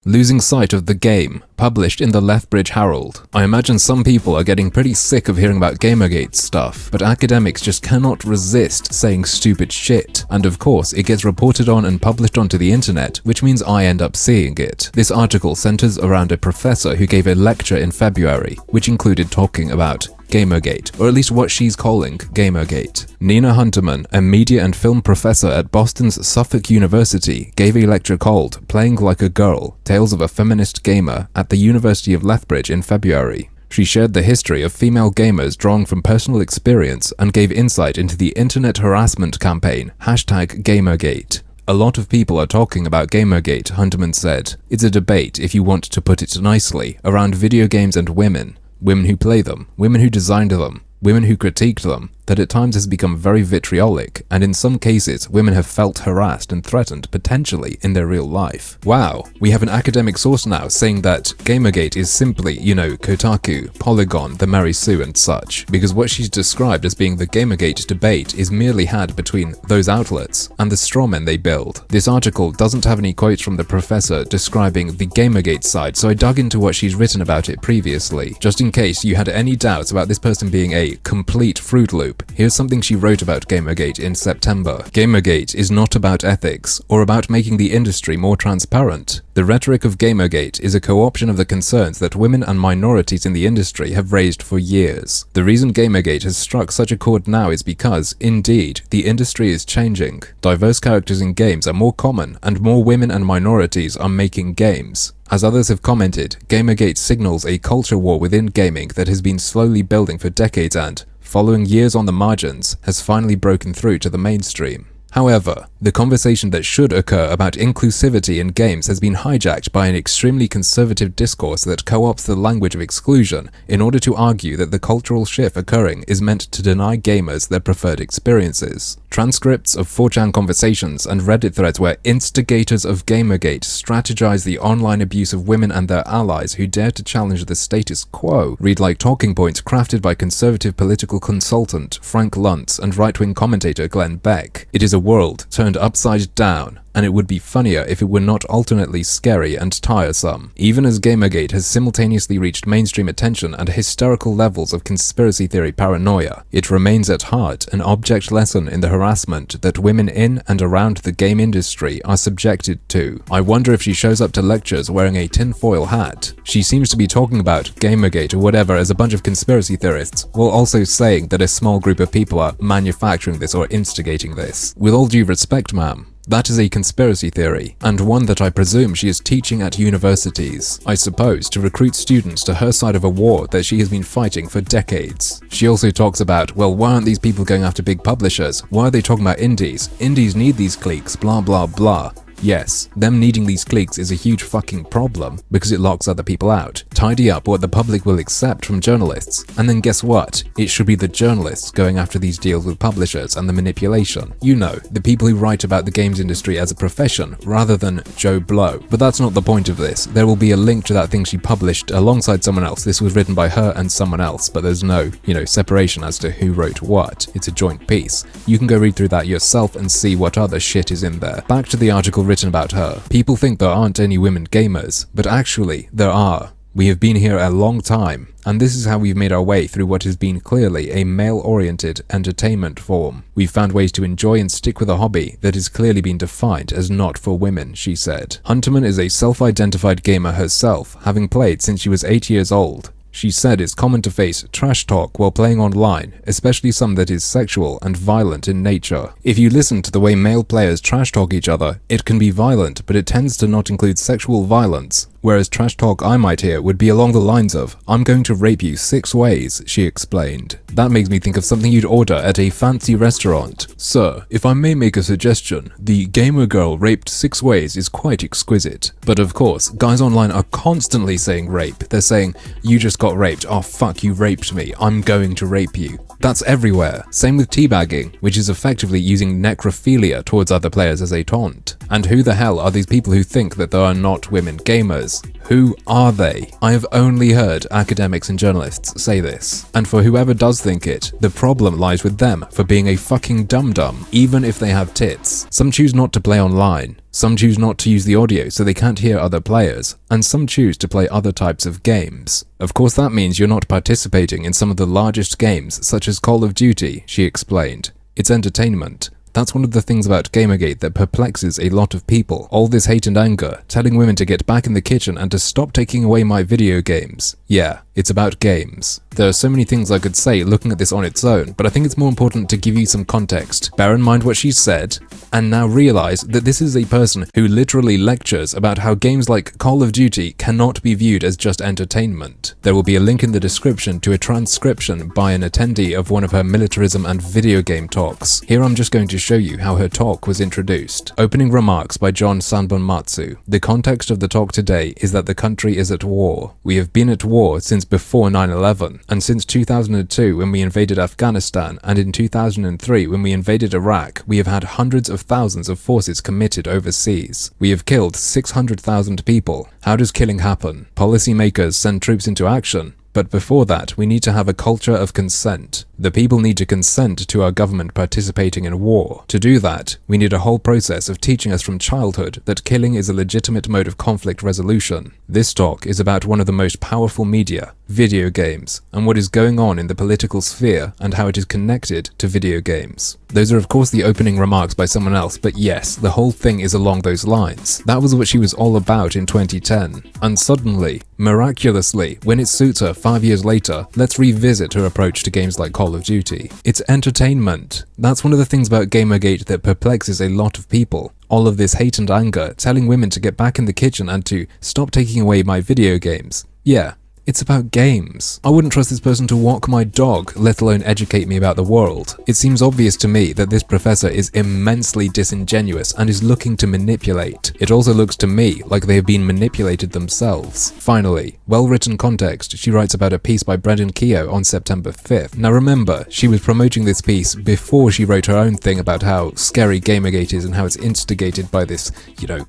Losing Sight of the Game, published in the Lethbridge Herald. I imagine some people are getting pretty sick of hearing about Gamergate stuff, but academics just cannot resist saying stupid shit. And of course, it gets reported on and published onto the internet, which means I end up seeing it. This article centers around a professor who gave a lecture in February, which included talking about Gamergate, or at least what she's calling Gamergate. Nina Hunterman, a media and film professor at Boston's Suffolk University, gave a lecture called Playing Like a Girl, Tales of a Feminist Gamer at the University of Lethbridge in February. She shared the history of female gamers drawing from personal experience and gave insight into the internet harassment campaign #Gamergate. A lot of people are talking about Gamergate, Hunterman said. It's a debate, if you want to put it nicely, around video games and women. Women who play them, women who designed them, women who critiqued them, that at times has become very vitriolic, and in some cases, women have felt harassed and threatened potentially in their real life. Wow, we have an academic source now saying that Gamergate is simply, Kotaku, Polygon, the Mary Sue and such, because what she's described as being the Gamergate debate is merely had between those outlets and the strawmen they build. This article doesn't have any quotes from the professor describing the Gamergate side, so I dug into what she's written about it previously. Just in case you had any doubts about this person being a complete Fruit Loop, here's something she wrote about Gamergate in September. Gamergate is not about ethics or about making the industry more transparent. The rhetoric of Gamergate is a co-option of the concerns that women and minorities in the industry have raised for years. The reason Gamergate has struck such a chord now is because, indeed, the industry is changing. Diverse characters in games are more common and more women and minorities are making games. As others have commented, Gamergate signals a culture war within gaming that has been slowly building for decades and, following years on the margins, has finally broken through to the mainstream. However, the conversation that should occur about inclusivity in games has been hijacked by an extremely conservative discourse that co-opts the language of exclusion in order to argue that the cultural shift occurring is meant to deny gamers their preferred experiences. Transcripts of 4chan conversations and Reddit threads where instigators of Gamergate strategize the online abuse of women and their allies who dare to challenge the status quo read like talking points crafted by conservative political consultant Frank Luntz and right-wing commentator Glenn Beck. It is a world turned upside down, and it would be funnier if it were not alternately scary and tiresome. Even as Gamergate has simultaneously reached mainstream attention and hysterical levels of conspiracy theory paranoia, it remains at heart an object lesson in the harassment that women in and around the game industry are subjected to. I wonder if she shows up to lectures wearing a tinfoil hat. She seems to be talking about Gamergate or whatever as a bunch of conspiracy theorists, while also saying that a small group of people are manufacturing this or instigating this. With all due respect, ma'am, that is a conspiracy theory, and one that I presume she is teaching at universities, I suppose to recruit students to her side of a war that she has been fighting for decades. She also talks about, well, why aren't these people going after big publishers? Why are they talking about indies? Indies need these cliques, blah blah blah. Yes, them needing these cliques is a huge fucking problem because it locks other people out. Tidy up what the public will accept from journalists, and then guess what? It should be the journalists going after these deals with publishers and the manipulation. The people who write about the games industry as a profession rather than Joe Blow. But that's not the point of this. There will be a link to that thing she published alongside someone else. This was written by her and someone else, but there's no, separation as to who wrote what. It's a joint piece. You can go read through that yourself and see what other shit is in there. Back to the article written about her. People think there aren't any women gamers, but actually there are. We have been here a long time, and this is how we've made our way through what has been clearly a male-oriented entertainment form. We've found ways to enjoy and stick with a hobby that has clearly been defined as not for women, she said. Hunterman is a self-identified gamer herself, having played since she was 8 years old. She said it's common to face trash talk while playing online, especially some that is sexual and violent in nature. If you listen to the way male players trash talk each other, it can be violent, but it tends to not include sexual violence. Whereas trash talk I might hear would be along the lines of, "I'm going to rape you 6 ways, she explained. That makes me think of something you'd order at a fancy restaurant. Sir, if I may make a suggestion, the gamer girl raped 6 ways is quite exquisite. But of course, guys online are constantly saying rape. They're saying, you just got raped, oh fuck, you raped me, I'm going to rape you. That's everywhere. Same with teabagging, which is effectively using necrophilia towards other players as a taunt. And who the hell are these people who think that there are not women gamers? gamers. Who are they? I have only heard academics and journalists say this. And for whoever does think it, the problem lies with them for being a fucking dum-dum, even if they have tits. Some choose not to play online. Some choose not to use the audio so they can't hear other players, and some choose to play other types of games. Of course that means you're not participating in some of the largest games, such as Call of Duty, she explained. It's entertainment. That's one of the things about Gamergate that perplexes a lot of people. All this hate and anger, telling women to get back in the kitchen and to stop taking away my video games. Yeah, it's about games. There are so many things I could say looking at this on its own, but I think it's more important to give you some context. Bear in mind what she said, and now realize that this is a person who literally lectures about how games like Call of Duty cannot be viewed as just entertainment. There will be a link in the description to a transcription by an attendee of one of her militarism and video game talks. Here I'm just going to show you how her talk was introduced. Opening remarks by John Sanbonmatsu. The context of the talk today is that the country is at war. We have been at war since before 9/11, and since 2002 when we invaded Afghanistan, and in 2003 when we invaded Iraq, we have had hundreds of thousands of forces committed overseas. We have killed 600,000 people. How does killing happen? Policymakers send troops into action. But before that, we need to have a culture of consent. The people need to consent to our government participating in war. To do that, we need a whole process of teaching us from childhood that killing is a legitimate mode of conflict resolution. This talk is about one of the most powerful media, video games, and what is going on in the political sphere and how it is connected to video games. Those are of course the opening remarks by someone else, but yes, the whole thing is along those lines. That was what she was all about in 2010. And suddenly, miraculously, when it suits her 5 years later, let's revisit her approach to games like Call of Duty. It's entertainment. That's one of the things about Gamergate that perplexes a lot of people. All of this hate and anger, telling women to get back in the kitchen and to stop taking away my video games. Yeah. It's about games. I wouldn't trust this person to walk my dog, let alone educate me about the world. It seems obvious to me that this professor is immensely disingenuous and is looking to manipulate. It also looks to me like they have been manipulated themselves. Finally, well-written context, she writes about a piece by Brendan Keogh on September 5th. Now remember, she was promoting this piece before she wrote her own thing about how scary Gamergate is and how it's instigated by this,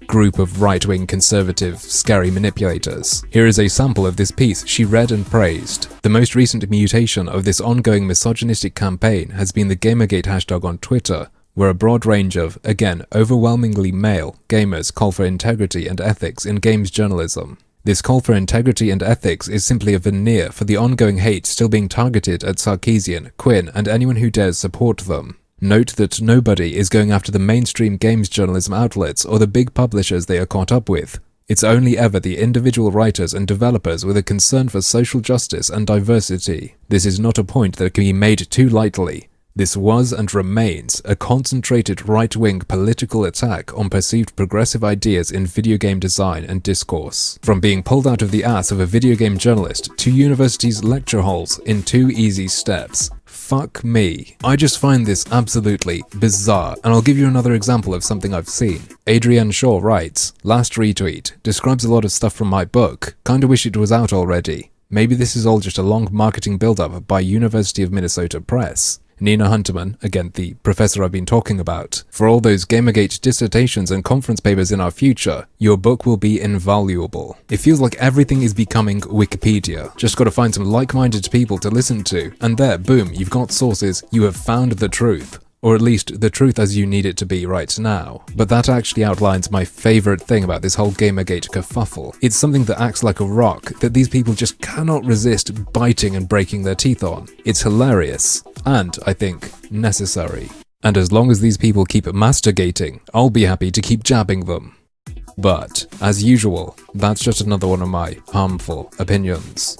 group of right-wing conservative scary manipulators. Here is a sample of this piece she read and praised. The most recent mutation of this ongoing misogynistic campaign has been the Gamergate hashtag on Twitter, where a broad range of, again, overwhelmingly male, gamers call for integrity and ethics in games journalism. This call for integrity and ethics is simply a veneer for the ongoing hate still being targeted at Sarkeesian, Quinn, and anyone who dares support them. Note that nobody is going after the mainstream games journalism outlets or the big publishers they are caught up with. It's only ever the individual writers and developers with a concern for social justice and diversity. This is not a point that can be made too lightly. This was and remains a concentrated right-wing political attack on perceived progressive ideas in video game design and discourse. From being pulled out of the ass of a video game journalist to universities' lecture halls in 2 easy steps. Fuck me. I just find this absolutely bizarre, and I'll give you another example of something I've seen. Adrienne Shaw writes, last retweet, describes a lot of stuff from my book. Kinda wish it was out already. Maybe this is all just a long marketing build-up by University of Minnesota Press. Nina Hunterman, again the professor I've been talking about. For all those Gamergate dissertations and conference papers in our future, your book will be invaluable. It feels like everything is becoming Wikipedia. Just gotta find some like-minded people to listen to, and there, boom, you've got sources, you have found the truth. Or at least the truth as you need it to be right now. But that actually outlines my favourite thing about this whole Gamergate kerfuffle. It's something that acts like a rock that these people just cannot resist biting and breaking their teeth on. It's hilarious, and, I think, necessary. And as long as these people keep masturgating, I'll be happy to keep jabbing them. But, as usual, that's just another one of my harmful opinions.